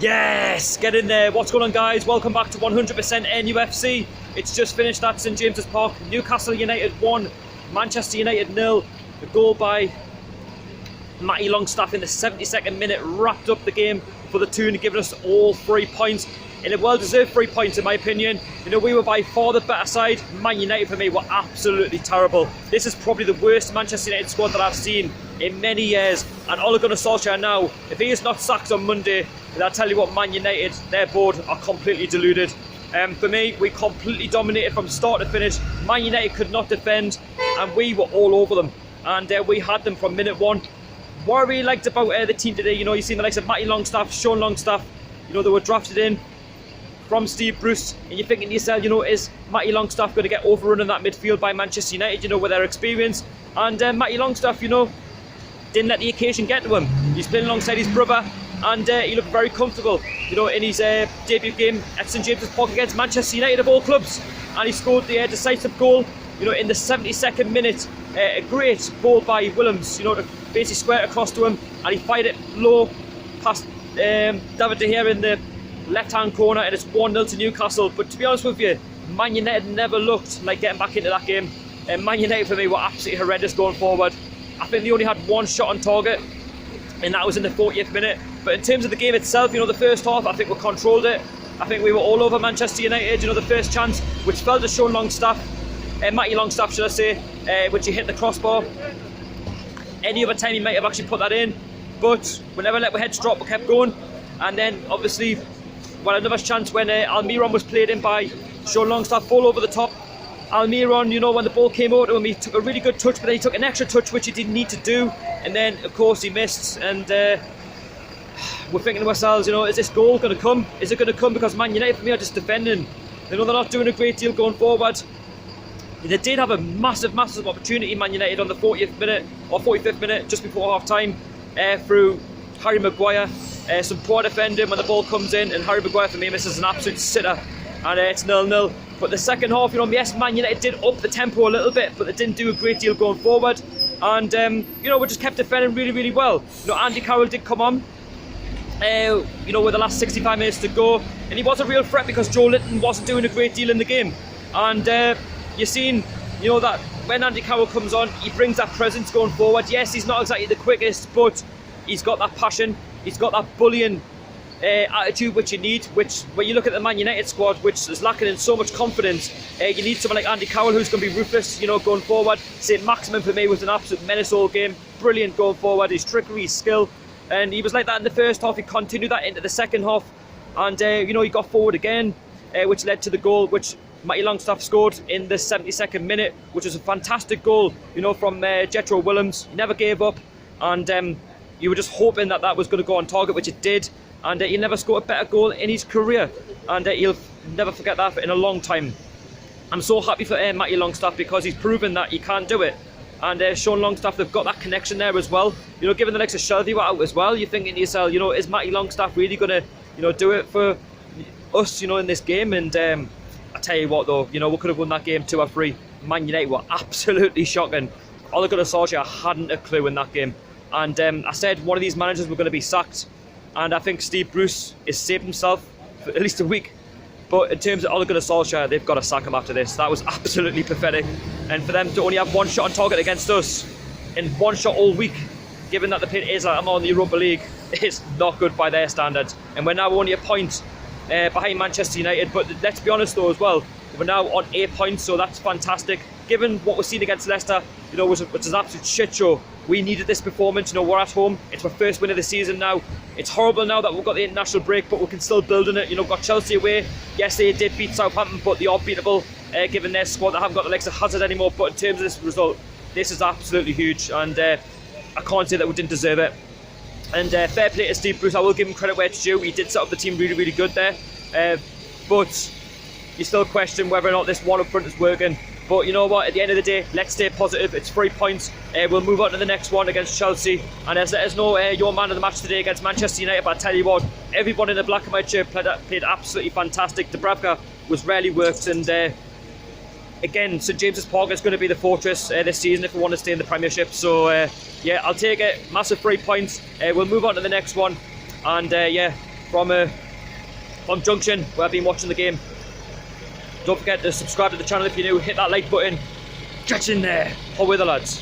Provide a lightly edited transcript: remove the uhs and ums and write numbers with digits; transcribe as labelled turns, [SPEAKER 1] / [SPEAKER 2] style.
[SPEAKER 1] Yes, get in there. What's going on, guys? Welcome back to 100% NUFC. It's just finished at St James's Park. Newcastle United 1, Manchester United 0. The goal by Matty Longstaff in the 72nd minute wrapped up the game for the Toon, giving us all 3 points. In a well-deserved 3 points, in my opinion. You know, we were by far the better side. Man United, for me, were absolutely terrible. This is probably the worst Manchester United squad that I've seen in many years. And Ole Gunnar Solskjaer now, if he is not sacked on Monday, then I'll tell you what, Man United, their board are completely deluded. For me, we completely dominated from start to finish. Man United could not defend, and we were all over them. And we had them from minute one. What I really liked about the team today, you know, you've seen the likes of Matty Longstaff, Sean Longstaff, you know, they were drafted in from Steve Bruce, and you're thinking to yourself, you know, is Matty Longstaff going to get overrun in that midfield by Manchester United, you know, with their experience? And Matty Longstaff, you know, didn't let the occasion get to him. He's playing alongside his brother, and he looked very comfortable, you know, in his debut game at St James's Park against Manchester United of all clubs. And he scored the decisive goal, you know, in the 72nd minute. A great goal by Willems, you know, to basically square it across to him, and he fired it low past David De Gea in the left-hand corner, and it's 1-0 to Newcastle. But to be honest with you, Man United never looked like getting back into that game. Man United, for me, were absolutely horrendous going forward. I think they only had one shot on target, and that was in the 40th minute. But in terms of the game itself, you know, the first half, I think we controlled it. I think we were all over Manchester United. You know, the first chance, which fell to Sean Longstaff, Matty Longstaff, should I say, which he hit the crossbar. Any other time he might have actually put that in, but we never let our heads drop, we kept going. And then, obviously, well, another chance when Almiron was played in by Sean Longstaff, ball over the top. Almiron, you know, when the ball came over to him, he took a really good touch, but then he took an extra touch, which he didn't need to do. And then, of course, he missed. And we're thinking to ourselves, you know, is this goal going to come? Is it going to come? Because Man United, for me, are just defending. You know, they're not doing a great deal going forward. They did have a massive opportunity, Man United, on the 40th minute or 45th minute, just before half-time, through Harry Maguire. Some poor defending when the ball comes in, and Harry Maguire, for me, misses an absolute sitter, and it's 0-0. But the second half, you know, yes, Man United did up the tempo a little bit, but they didn't do a great deal going forward. And, you know, we just kept defending really, really well. You know, Andy Carroll did come on, you know, with the last 65 minutes to go, and he was a real threat because Joe Linton wasn't doing a great deal in the game. And you've seen, you know, that when Andy Carroll comes on, he brings that presence going forward. Yes, he's not exactly the quickest, but he's got that passion, he's got that bullying attitude which you need, which when you look at the Man United squad, which is lacking in so much confidence, you need someone like Andy Carroll who's going to be ruthless, you know, going forward. St Maximin, for me, was an absolute menace all game, brilliant going forward, his trickery, his skill, and he was like that in the first half. He continued that into the second half, and you know, he got forward again, which led to the goal which Matty Longstaff scored in the 72nd minute, which was a fantastic goal, you know, from Jethro Willems. He never gave up, and you were just hoping that that was going to go on target, which it did, and he never scored a better goal in his career, and he'll never forget that in a long time. I'm so happy for Matty Longstaff because he's proven that he can do it, and Sean Longstaff, they've got that connection there as well. You know, given the likes of Shelby were out as well, you're thinking to yourself, you know, is Matty Longstaff really going to, you know, do it for us, you know, in this game? And I tell you what, though, you know, we could have won that game 2 or 3. Man United were absolutely shocking. Ole Gunnar Solskjaer hadn't a clue in that game. And I said one of these managers were going to be sacked. And I think Steve Bruce has saved himself for at least a week. But in terms of Ole Gunnar Solskjaer, they've got to sack him after this. That was absolutely pathetic. And for them to only have one shot on target against us, in one shot all week, given that the played Islam on the Europa League, is not good by their standards. And we're now only a point behind Manchester United, but let's be honest though as well, we're now on 8 points, so that's fantastic. Given what we've seen against Leicester, you know, which is an absolute shit show, we needed this performance. You know, we're at home, it's our first win of the season now. It's horrible now that we've got the international break, but we can still build on it. You know, we've got Chelsea away. Yes, they did beat Southampton, but they are beatable given their squad. They haven't got the likes of Hazard anymore, but in terms of this result, this is absolutely huge, and I can't say that we didn't deserve it. And fair play to Steve Bruce, I will give him credit where it's due. He did set up the team really, really good there. But you still question whether or not this one up front is working. But you know what, at the end of the day, let's stay positive. It's 3 points. We'll move on to the next one against Chelsea. And let us know your man of the match today against Manchester United. But I tell you what, everyone in the black and white shirt played absolutely fantastic. Dubravka was rarely worked, and again, St James's Park is going to be the fortress this season if we want to stay in the Premiership. So yeah, I'll take it. Massive 3 points. We'll move on to the next one, and yeah, from Junction, where I've been watching the game. Don't forget to subscribe to the channel if you're new, hit that like button, get in there, how are the lads?